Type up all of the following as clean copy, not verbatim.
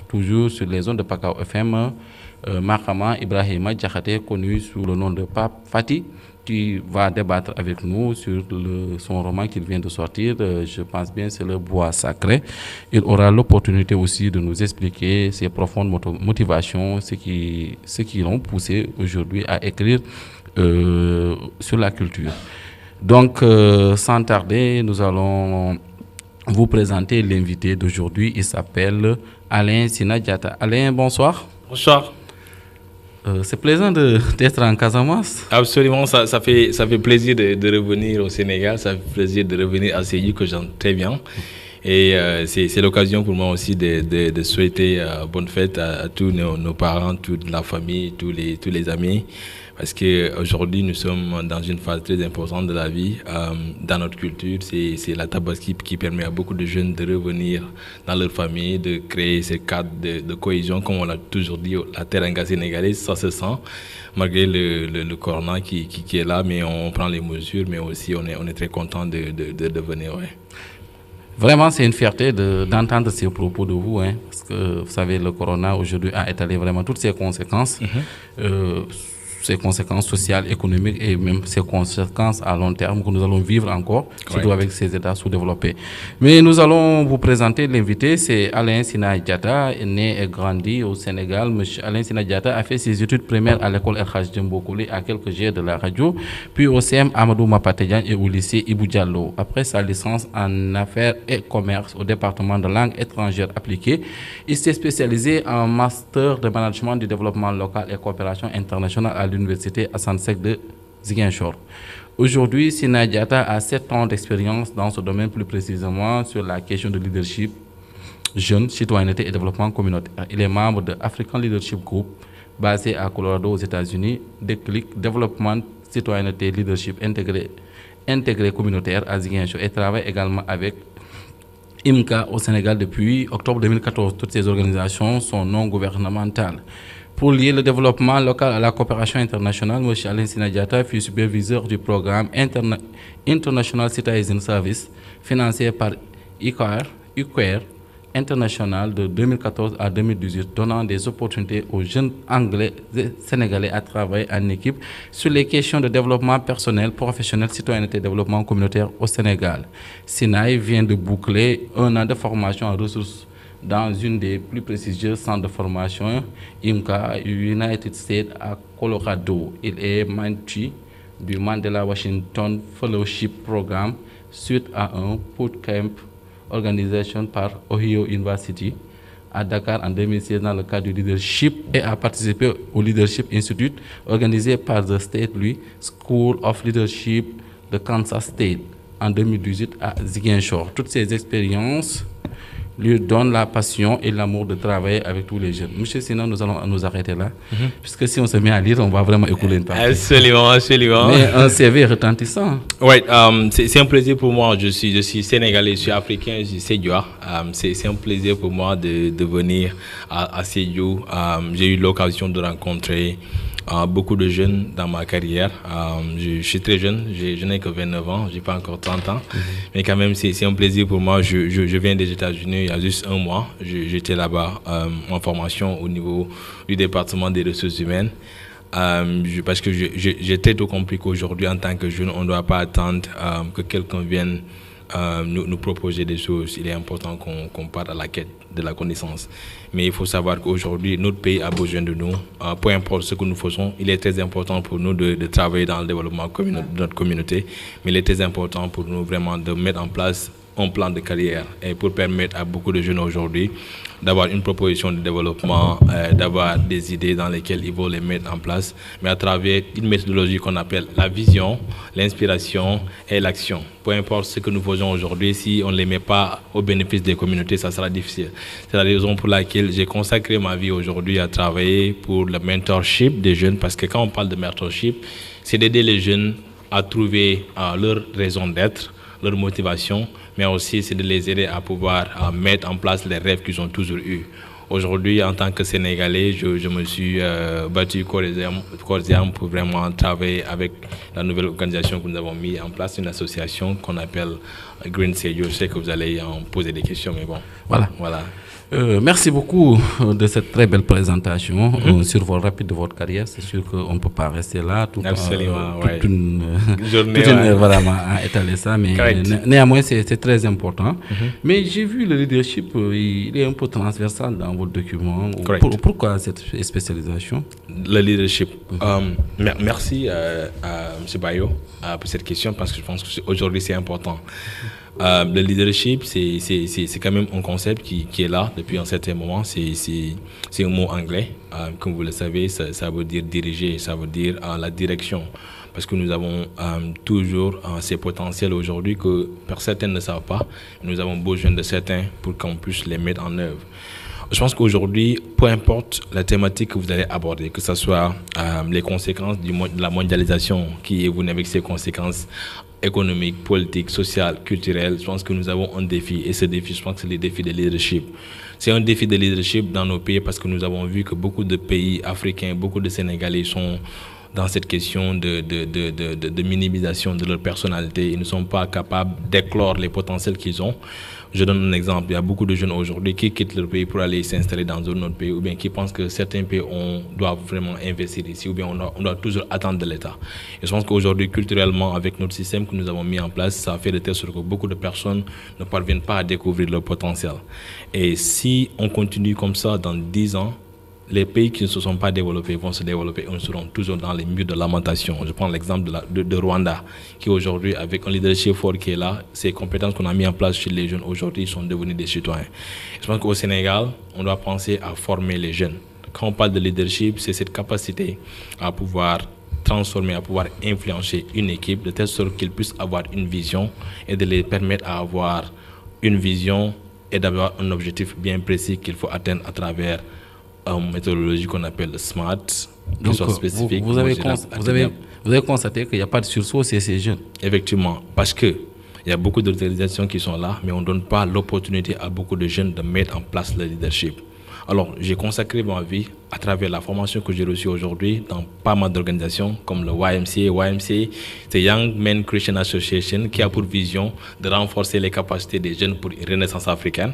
toujours sur les zones de Pakao FM, Makama Ibrahima Diakhaté, connu sous le nom de Pape Fati, qui va débattre avec nous sur son roman qu'il vient de sortir. Je pense bien c'est Le Bois Sacré. Il aura l'opportunité aussi de nous expliquer ses profondes motivations, ce qui l'ont poussé aujourd'hui à écrire sur la culture. Donc, sans tarder, nous allons vous présenter l'invité d'aujourd'hui. Il s'appelle Alain Sina Diatta. Alain, bonsoir. Bonsoir. C'est plaisant d'être en Casamance. Absolument, ça fait plaisir de revenir au Sénégal, ça fait plaisir de revenir à Sédhiou que j'aime très bien. Et c'est l'occasion pour moi aussi de souhaiter bonne fête à tous nos parents, toute la famille, tous les amis. Parce qu'aujourd'hui, nous sommes dans une phase très importante de la vie. Dans notre culture, c'est la Tabaski qui permet à beaucoup de jeunes de revenir dans leur famille, de créer ces cadres de cohésion. Comme on l'a toujours dit, la teranga sénégalaise, ça se sent, malgré le corona qui est là, mais on prend les mesures, mais aussi on est très content de venir. Ouais. Vraiment, c'est une fierté d'entendre ces propos de vous, hein, parce que vous savez, le corona aujourd'hui a étalé vraiment toutes ses conséquences. Ses conséquences sociales, économiques et même ses conséquences à long terme que nous allons vivre encore, surtout avec ces États sous-développés. Mais nous allons vous présenter l'invité, c'est Alain Sina Diatta, né et grandi au Sénégal. Monsieur Alain Sina Diatta a fait ses études primaires à l'école El Hadj Dembo Kouli à quelques jours de la radio, puis au CM Amadou Mapate Diagne et au lycée Ibou Diallo. Après sa licence en affaires et commerce au département de langue étrangère appliquée, il s'est spécialisé en master de management du développement local et coopération internationale à l'université Assane Seck de Ziguinchor. Aujourd'hui, Sina Diatta a 7 ans d'expérience dans ce domaine, plus précisément sur la question de leadership jeune, citoyenneté et développement communautaire. Il est membre de African Leadership Group, basé à Colorado aux États-Unis, Déclic Développement, Citoyenneté, Leadership intégré communautaire à Ziguinchor, et travaille également avec IMCA au Sénégal depuis octobre 2014. Toutes ces organisations sont non gouvernementales. Pour lier le développement local à la coopération internationale, M. Alain Sina Diatta fut superviseur du programme International Citizen Service, financé par UQAIR International de 2014 à 2018, donnant des opportunités aux jeunes anglais et sénégalais à travailler en équipe sur les questions de développement personnel, professionnel, citoyenneté et développement communautaire au Sénégal. Sinaï vient de boucler 1 an de formation en ressources dans une des plus prestigieuses centres de formation, IMCA, United States à Colorado. Il est mentee du Mandela Washington Fellowship Programme suite à un bootcamp organisé par Ohio University à Dakar en 2016 dans le cadre du leadership, et a participé au Leadership Institute organisé par The State Louis School of Leadership de Kansas State en 2018 à Ziguinchor. Toutes ces expériences lui donne la passion et l'amour de travailler avec tous les jeunes. Monsieur Sina, nous allons nous arrêter là, puisque si on se met à lire, on va vraiment écouler une partie. Absolument. Mais un CV retentissant. Oui, c'est un plaisir pour moi. Je suis sénégalais, je suis africain, je suis sédiois. C'est un plaisir pour moi de venir à Sédhiou. J'ai eu l'occasion de rencontrer beaucoup de jeunes dans ma carrière. Je suis très jeune, je n'ai que 29 ans, je n'ai pas encore 30 ans. Mais quand même, c'est un plaisir pour moi. Je viens des États-Unis il y a juste 1 mois. J'étais là-bas en formation au niveau du département des ressources humaines. Parce que j'ai très tôt compris qu'aujourd'hui, en tant que jeune, on ne doit pas attendre que quelqu'un vienne nous proposer des choses. Il est important qu'on parte à la quête de la connaissance. Mais il faut savoir qu'aujourd'hui, notre pays a besoin de nous. Peu importe ce que nous faisons, il est très important pour nous de travailler dans le développement de notre communauté. Mais il est très important pour nous vraiment de mettre en place un plan de carrière, et pour permettre à beaucoup de jeunes aujourd'hui d'avoir une proposition de développement, d'avoir des idées dans lesquelles ils vont les mettre en place, mais à travers une méthodologie qu'on appelle la vision, l'inspiration et l'action. Peu importe ce que nous faisons aujourd'hui, si on ne les met pas au bénéfice des communautés, ça sera difficile. C'est la raison pour laquelle j'ai consacré ma vie aujourd'hui à travailler pour le mentorship des jeunes, parce que quand on parle de mentorship, c'est d'aider les jeunes à trouver leur raison d'être, leur motivation, mais aussi c'est de les aider à pouvoir mettre en place les rêves qu'ils ont toujours eus. Aujourd'hui, en tant que Sénégalais, je me suis battu corps et âme pour vraiment travailler avec la nouvelle organisation que nous avons mis en place, une association qu'on appelle Green Sédhiou. Je sais que vous allez en poser des questions, mais bon. Voilà. Merci beaucoup de cette très belle présentation sur votre rapide de votre carrière. C'est sûr qu'on ne peut pas rester là toute une journée vraiment à étaler ça, mais néanmoins c'est très important. Mais j'ai vu le leadership, il est un peu transversal dans votre document. Pourquoi cette spécialisation? Le leadership. Merci à M. Bayo pour cette question, parce que je pense qu'aujourd'hui c'est important. Le leadership, c'est quand même un concept qui est là depuis un certain moment. C'est un mot anglais. Comme vous le savez, ça veut dire diriger, ça veut dire la direction. Parce que nous avons toujours ces potentiels aujourd'hui que certains ne savent pas. Nous avons besoin de certains pour qu'on puisse les mettre en œuvre. Je pense qu'aujourd'hui, peu importe la thématique que vous allez aborder, que ce soit les conséquences de la mondialisation qui est venue avec ses conséquences économiques, politiques, sociales, culturelles, je pense que nous avons un défi. Et ce défi, je pense que c'est le défi de leadership. C'est un défi de leadership dans nos pays parce que nous avons vu que beaucoup de pays africains, beaucoup de Sénégalais sont dans cette question de minimisation de leur personnalité. Ils ne sont pas capables d'éclore les potentiels qu'ils ont. Je donne un exemple. Il y a beaucoup de jeunes aujourd'hui qui quittent leur pays pour aller s'installer dans un autre pays, ou bien qui pensent que certains pays doivent vraiment investir ici, ou bien on doit toujours attendre de l'État. Et je pense qu'aujourd'hui, culturellement, avec notre système que nous avons mis en place, ça fait de telle sorte que beaucoup de personnes ne parviennent pas à découvrir leur potentiel. Et si on continue comme ça dans 10 ans, les pays qui ne se sont pas développés vont se développer et nous serons toujours dans les murs de lamentation. Je prends l'exemple de Rwanda, qui aujourd'hui, avec un leadership fort qui est là, ces compétences qu'on a mis en place chez les jeunes aujourd'hui sont devenues des citoyens. Je pense qu'au Sénégal, on doit penser à former les jeunes. Quand on parle de leadership, c'est cette capacité à pouvoir transformer, à pouvoir influencer une équipe de telle sorte qu'ils puissent avoir une vision et de les permettre à avoir une vision et d'avoir un objectif bien précis qu'il faut atteindre à travers une méthodologie qu'on appelle le SMART, qui soit spécifique. Vous avez constaté qu'il n'y a pas de sursaut chez ces jeunes. Effectivement, parce qu'il y a beaucoup d'organisations qui sont là, mais on ne donne pas l'opportunité à beaucoup de jeunes de mettre en place le leadership. Alors, j'ai consacré ma vie à travers la formation que j'ai reçue aujourd'hui dans pas mal d'organisations comme le YMCA. YMCA, c'est Young Men Christian Association, qui a pour vision de renforcer les capacités des jeunes pour une renaissance africaine.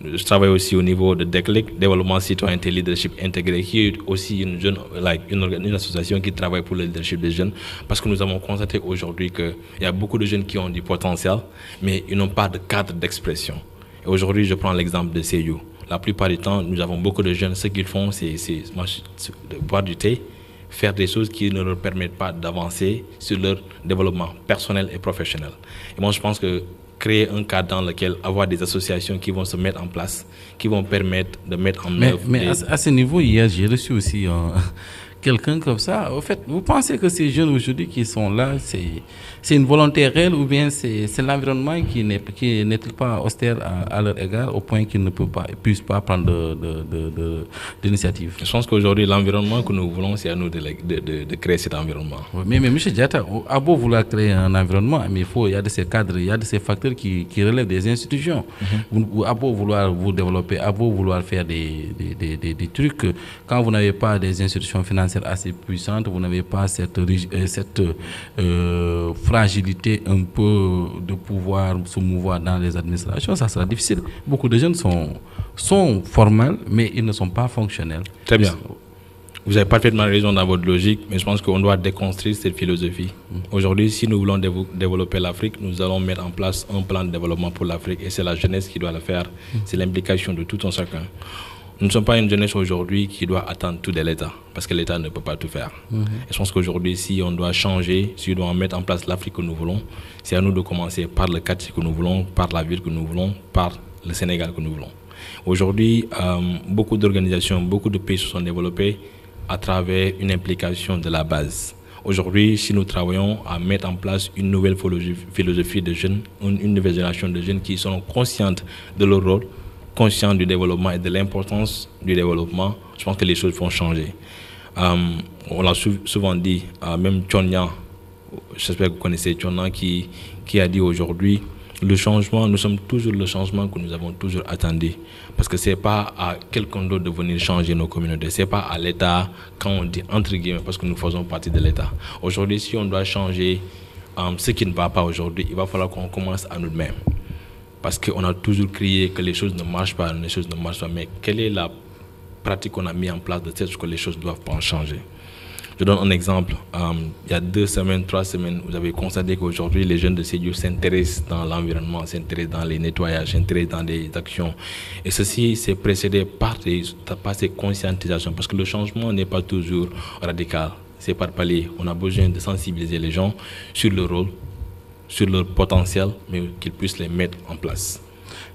Je travaille aussi au niveau de DECLIC, Développement Citoyenneté Leadership Intégré, qui est aussi une association qui travaille pour le leadership des jeunes, parce que nous avons constaté aujourd'hui qu'il y a beaucoup de jeunes qui ont du potentiel, mais ils n'ont pas de cadre d'expression. Et aujourd'hui, je prends l'exemple de Seyou. La plupart du temps, nous avons beaucoup de jeunes, ce qu'ils font, c'est boire du thé, faire des choses qui ne leur permettent pas d'avancer sur leur développement personnel et professionnel. Et moi, je pense que créer un cadre dans lequel avoir des associations qui vont se mettre en place, qui vont permettre de mettre en œuvre. Mais à ce niveau, hier, j'ai reçu aussi quelqu'un comme ça. Au fait, vous pensez que ces jeunes aujourd'hui qui sont là, c'est une volonté réelle ou bien c'est l'environnement qui n'est pas austère à leur égard au point qu'ils ne puissent pas prendre d'initiative? Je pense qu'aujourd'hui, l'environnement que nous voulons, c'est à nous de créer cet environnement. Oui, mais M. Diatta, à beau vouloir créer un environnement, mais il y a de ces cadres, il y a de ces facteurs qui relèvent des institutions. À beau vouloir vous développer, à beau vouloir faire des trucs, quand vous n'avez pas des institutions financières assez puissantes, vous n'avez pas cette fragilité un peu de pouvoir se mouvoir dans les administrations, ça sera difficile. Beaucoup de jeunes sont formels, mais ils ne sont pas fonctionnels. Très bien. Vous avez parfaitement raison dans votre logique, mais je pense qu'on doit déconstruire cette philosophie. Aujourd'hui, si nous voulons développer l'Afrique, nous allons mettre en place un plan de développement pour l'Afrique et c'est la jeunesse qui doit le faire. C'est l'implication de tout un chacun. Nous ne sommes pas une jeunesse aujourd'hui qui doit attendre tout de l'État, parce que l'État ne peut pas tout faire. Et je pense qu'aujourd'hui, si on doit changer, si on doit mettre en place l'Afrique que nous voulons, c'est à nous de commencer par le quartier que nous voulons, par la ville que nous voulons, par le Sénégal que nous voulons. Aujourd'hui, beaucoup d'organisations, beaucoup de pays se sont développés à travers une implication de la base. Aujourd'hui, si nous travaillons à mettre en place une nouvelle philosophie de jeunes, une nouvelle génération de jeunes qui sont conscientes de leur rôle, conscients du développement et de l'importance du développement, je pense que les choses vont changer. On l'a souvent dit, même Tchonyan, j'espère que vous connaissez Tchonyan, qui a dit aujourd'hui, le changement, nous sommes toujours le changement que nous avons toujours attendu. Parce que ce n'est pas à quelqu'un d'autre de venir changer nos communautés. Ce n'est pas à l'État, quand on dit entre guillemets, parce que nous faisons partie de l'État. Aujourd'hui, si on doit changer ce qui ne va pas aujourd'hui, il va falloir qu'on commence à nous-mêmes. Parce qu'on a toujours crié que les choses ne marchent pas, mais quelle est la pratique qu'on a mis en place de telle sorte que les choses doivent pas changer? Je donne un exemple. Il y a 2 semaines, 3 semaines, vous avez constaté qu'aujourd'hui, les jeunes de Sédhiou s'intéressent dans l'environnement, s'intéressent dans les nettoyages, s'intéressent dans des actions. Et ceci s'est précédé par ces conscientisations, parce que le changement n'est pas toujours radical. C'est par palier. On a besoin de sensibiliser les gens sur leur rôle, sur leur potentiel, mais qu'ils puissent les mettre en place.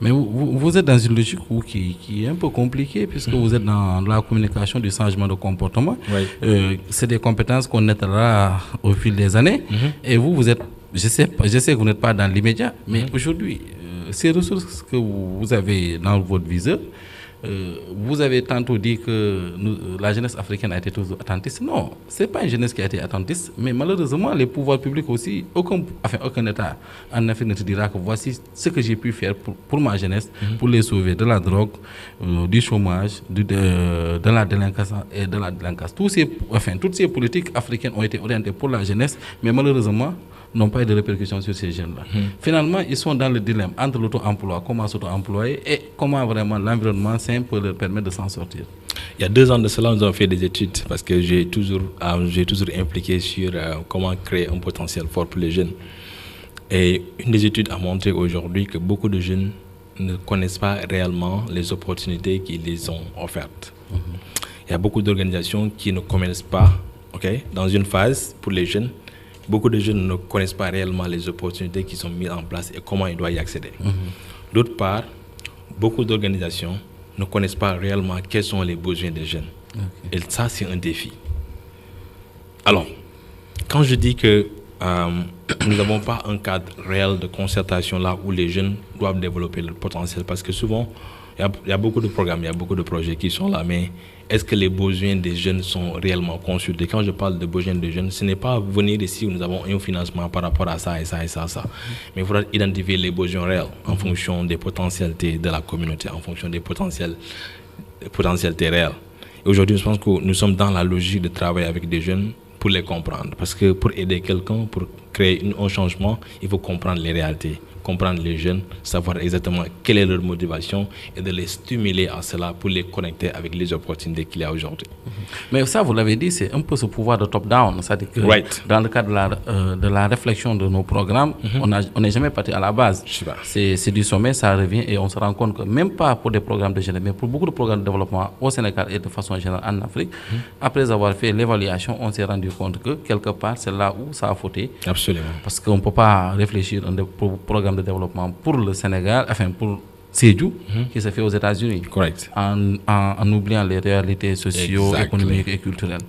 Mais vous êtes dans une logique qui est un peu compliquée, puisque vous êtes dans la communication du changement de comportement. Oui. C'est des compétences qu'on naîtra au fil des années. Et vous êtes, je sais que vous n'êtes pas dans l'immédiat, mais aujourd'hui, ces ressources que vous avez dans votre viseur, vous avez tantôt dit que la jeunesse africaine a été toujours attentiste. Non, ce n'est pas une jeunesse qui a été attentiste, mais malheureusement, les pouvoirs publics aussi, aucun État en Afrique ne te dira que voici ce que j'ai pu faire pour ma jeunesse, pour les sauver de la drogue, du chômage, de la délinquance et de la délinquance. Toutes ces politiques africaines ont été orientées pour la jeunesse, mais malheureusement, n'ont pas eu de répercussions sur ces jeunes-là. Finalement, ils sont dans le dilemme entre l'auto-emploi, comment s'auto-employer, et comment vraiment l'environnement sain peut leur permettre de s'en sortir. Il y a 2 ans de cela, nous avons fait des études, parce que j'ai toujours impliqué sur comment créer un potentiel fort pour les jeunes. Et une des études a montré aujourd'hui que beaucoup de jeunes ne connaissent pas réellement les opportunités qui les ont offertes. Il y a beaucoup d'organisations qui ne connaissent pas, dans une phase pour les jeunes. Beaucoup de jeunes ne connaissent pas réellement les opportunités qui sont mises en place et comment ils doivent y accéder. D'autre part, beaucoup d'organisations ne connaissent pas réellement quels sont les besoins des jeunes. Et ça, c'est un défi. Alors, quand je dis que nous n'avons pas un cadre réel de concertation là où les jeunes doivent développer leur potentiel, parce que souvent, il y a beaucoup de programmes, il y a beaucoup de projets qui sont là, mais est-ce que les besoins des jeunes sont réellement consultés? Quand je parle de besoins des jeunes, ce n'est pas venir ici où nous avons un financement par rapport à ça et ça et ça, mais il faudra identifier les besoins réels en fonction des potentialités de la communauté, en fonction des potentialités réelles. Et aujourd'hui, je pense que nous sommes dans la logique de travailler avec des jeunes pour les comprendre, parce que pour aider quelqu'un, pour créer un changement, il faut comprendre les réalités, comprendre les jeunes, savoir exactement quelle est leur motivation et de les stimuler à cela pour les connecter avec les opportunités qu'il y a aujourd'hui. Mais ça, vous l'avez dit, c'est un peu ce pouvoir de top-down. C'est-à-dire que dans le cadre de la réflexion de nos programmes, on n'est jamais parti à la base. C'est du sommet, ça revient et on se rend compte que même pas pour des programmes de jeunes, mais pour beaucoup de programmes de développement au Sénégal et de façon générale en Afrique, après avoir fait l'évaluation, on s'est rendu compte que quelque part, c'est là où ça a fauté. Absolument. Parce qu'on ne peut pas réfléchir à un programme de développement pour le Sénégal, pour Sédhiou, qui se fait aux États-Unis, en oubliant les réalités socio-économiques et culturelles.